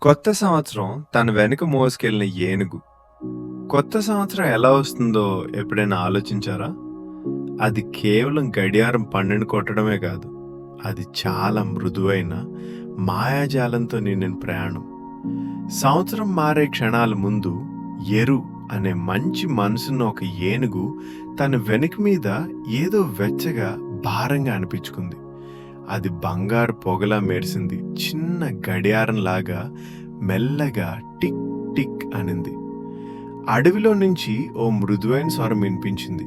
కొత్త సంవత్సరం తన వెనుక మోసుకెళ్ళిన ఏనుగు. కొత్త సంవత్సరం ఎలా వస్తుందో ఎప్పుడైనా ఆలోచించారా? అది కేవలం గడియారం 12 కొట్టడమే కాదు. అది చాలా మృదువైన మాయాజాలంతో నిండిన ప్రయాణం. సంవత్సరం మారే క్షణాల ముందు ఎరు అనే మంచి మనసున్న ఒక ఏనుగు తన వెనుక మీద ఏదో వెచ్చగా భారంగా అనిపించుకుంది. అది బంగారు పొగలా మెరిసింది. చిన్న గడియారంలాగా మెల్లగా టిక్ టిక్ అనింది. అడవిలో నుంచి ఓ మృదువైన స్వరం వినిపించింది.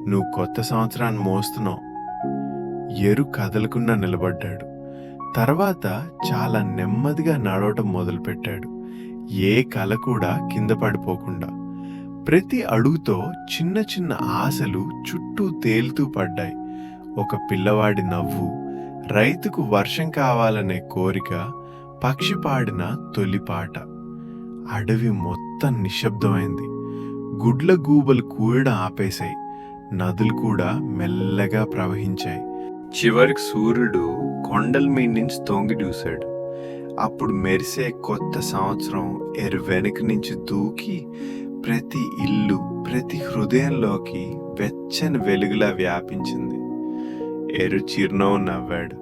నువ్వు కొత్త సంవత్సరాన్ని మోస్తున్నావు. ఎరు కదలకుండా నిలబడ్డాడు. తర్వాత చాలా నెమ్మదిగా నడవటం మొదలుపెట్టాడు. ఏ కల కూడా కింద పడిపోకుండా. ప్రతి అడుగుతో చిన్న చిన్న ఆశలు చుట్టూ తేలుతూ పడ్డాయి. ఒక పిల్లవాడి నవ్వు, రైతుకు వర్షం కావాలనే కోరిక, పక్షి పాడిన తొలి పాట. అడవి మొత్తం నిశ్శబ్దమైంది. గుడ్ల గూబలు కూయడం ఆపేశాయి. నదులు కూడా మెల్లగా ప్రవహించాయి. చివరికి సూర్యుడు కొండల మీద నుంచి తొంగి చూశాడు. అప్పుడు మెరిసే కొత్త సంవత్సరం ఎరు వెనుక నుంచి దూకి ప్రతి ఇల్లు, ప్రతి హృదయంలోకి వెచ్చని వెలుగులా వ్యాపించింది. ఎరు చిరునవ్వు నవ్వాడు.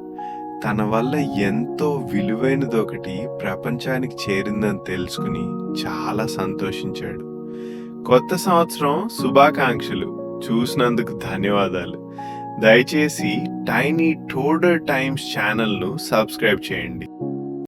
తన వల్ల ఎంతో విలువైనదొకటి ప్రపంచానికి చేరిందని తెలుసుకుని చాలా సంతోషించాడు. కొత్త సంవత్సరం శుభాకాంక్షలు. చూసినందుకు ధన్యవాదాలు. దయచేసి టైనీ టోడర్ టైమ్స్ ఛానల్ను సబ్స్క్రైబ్ చేయండి.